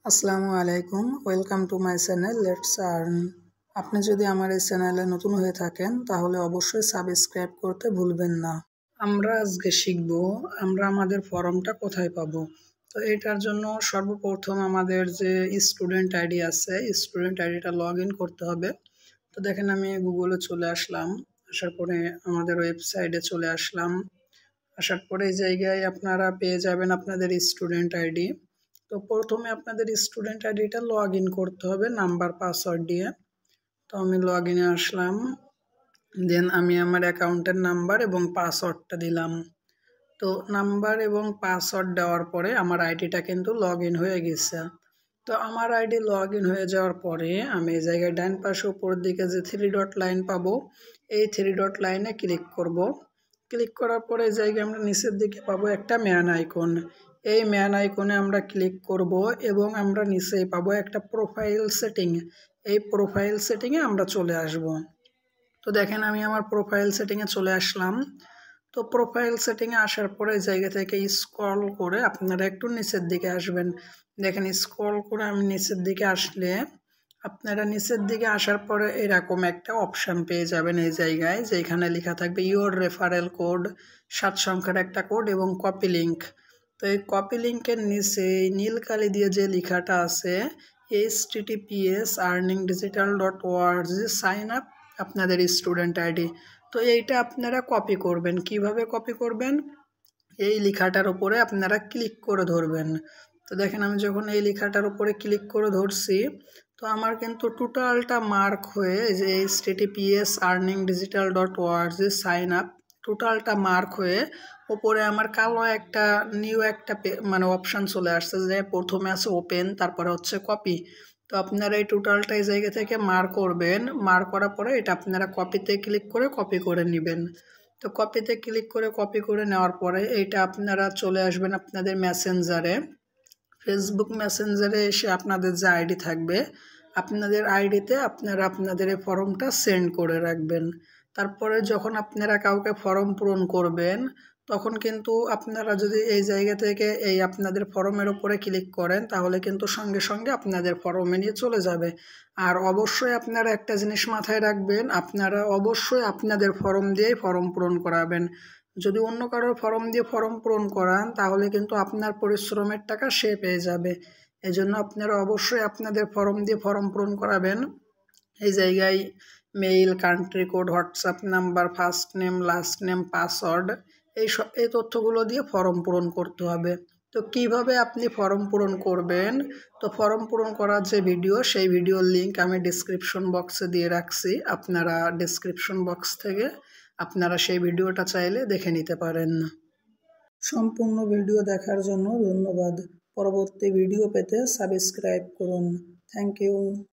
আসসালামু আলাইকুম, welcome to my channel let's earn. আপনি যদি আমার এই চ্যানেলে নতুন হয়ে থাকেন তাহলে অবশ্যই সাবস্ক্রাইব করতে ভুলবেন না। আমরা আজকে শিখব আমরা আমাদের ফর্মটা কোথায় পাবো। তো এটার জন্য সর্বপ্রথম আমাদের যে স্টুডেন্ট আইডি আছে, স্টুডেন্ট আইডিটা লগ ইন করতে হবে। তো দেখেন আমি গুগলে চলে আসলাম, আসার পরে আমাদের ওয়েবসাইটে চলে আসলাম। আসার পরে এই জায়গায় আপনারা পেয়ে যাবেন আপনাদের স্টুডেন্ট আইডি। তো প্রথমে আপনাদের স্টুডেন্ট আইডিটা লগ ইন করতে হবে নাম্বার পাসওয়ার্ড দিয়ে। তো আমি লগ ইনে আসলাম, দেন আমি আমার অ্যাকাউন্টের নাম্বার এবং পাসওয়ার্ডটা দিলাম। তো নাম্বার এবং পাসওয়ার্ড দেওয়ার পরে আমার আইডিটা কিন্তু লগ ইন হয়ে গেছে। তো আমার আইডি লগ ইন হয়ে যাওয়ার পরে আমি এই জায়গায় ডান পাশে উপরের দিকে যে 3 ডট লাইন পাবো, এই 3 ডট লাইনে ক্লিক করব। ক্লিক করার পরে এই জায়গায় আমরা নিচের দিকে পাবো একটা ম্যান আইকন। এই ম্যান আইকনে আমরা ক্লিক করব এবং আমরা নিচেই পাবো একটা প্রোফাইল সেটিং। এই প্রোফাইল সেটিংয়ে আমরা চলে আসব। তো দেখেন আমি আমার প্রোফাইল সেটিংয়ে চলে আসলাম। তো প্রোফাইল সেটিংয়ে আসার পরে জায়গা থেকে স্ক্রল করে আপনারা একটু নিচের দিকে আসবেন। দেখেন স্ক্রল করে আমি নিচের দিকে আসলে আপনারা নিচের দিকে আসার পরে এরকম একটা অপশান পেয়ে যাবেন এই জায়গায়, যেখানে লেখা থাকবে ইওর রেফারেল কোড, 7 সংখ্যার একটা কোড এবং কপি লিঙ্ক। তো এই কপি লিঙ্কের নিচে নীল কালি দিয়ে যে লেখাটা আছে https://earningdigital.org সাইন আপ আপনাদের স্টুডেন্ট আইডি। তো এইটা আপনারা কপি করবেন। কিভাবে কপি করবেন? এই লেখাটার উপরে আপনারা ক্লিক করে ধরবেন। তো দেখেন আমি যখন এই লেখাটার উপরে ক্লিক করে ধরছি, তো আমার কিন্তু টোটালটা মার্ক হয়ে যে https://earningdigital.org সাইন আপ টোটালটা মার্ক হয়ে ওপরে আমার কালো একটা নিউ একটা মানে অপশান চলে আসছে, যে প্রথমে আছে ওপেন, তারপরে হচ্ছে কপি। তো আপনারা এই টোটালটা এই জায়গা থেকে মার্ক করবেন। মার্ক করার পরে এটা আপনারা কপিতে ক্লিক করে কপি করে নেবেন। তো কপিতে ক্লিক করে কপি করে নেওয়ার পরে এইটা আপনারা চলে আসবেন আপনাদের মেসেঞ্জারে। ফেসবুক মেসেঞ্জারে এসে আপনাদের যে আইডি থাকবে, আপনাদের আইডিতে আপনারা আপনাদের এই ফর্মটা সেন্ড করে রাখবেন। তারপরে যখন আপনারা কাউকে ফর্ম পূরণ করবেন, তখন কিন্তু আপনারা যদি এই জায়গা থেকে এই আপনাদের ফর্মের উপরে ক্লিক করেন, তাহলে কিন্তু সঙ্গে সঙ্গে আপনাদের ফর্মে নিয়ে চলে যাবে। আর অবশ্যই আপনারা একটা জিনিস মাথায় রাখবেন, আপনারা অবশ্যই আপনাদের ফর্ম দিয়েই ফর্ম পূরণ করাবেন। যদি অন্য কারোর ফর্ম দিয়ে ফর্ম পূরণ করান, তাহলে কিন্তু আপনার পরিশ্রমের টাকা সে পেয়ে যাবে। এজন্য আপনারা অবশ্যই আপনাদের ফর্ম দিয়ে ফর্ম পূরণ করাবেন। এই জায়গায় mail, country code, WhatsApp number, first name, last name, password, এই তথ্যগুলো দিয়ে ফর্ম পূরণ করতে হবে। তো কিভাবে আপনি ফর্ম পূরণ করবেন? তো ফর্ম পূরণ করার যে ভিডিও, সেই ভিডিওর লিঙ্ক আমি ডিসক্রিপশন বক্সে দিয়ে রাখছি। আপনারা ডিসক্রিপশন বক্স থেকে আপনারা সেই ভিডিওটা চাইলে দেখে নিতে পারেন। সম্পূর্ণ ভিডিও দেখার জন্য ধন্যবাদ। পরবর্তী ভিডিও পেতে সাবস্ক্রাইব করুন। Thank you.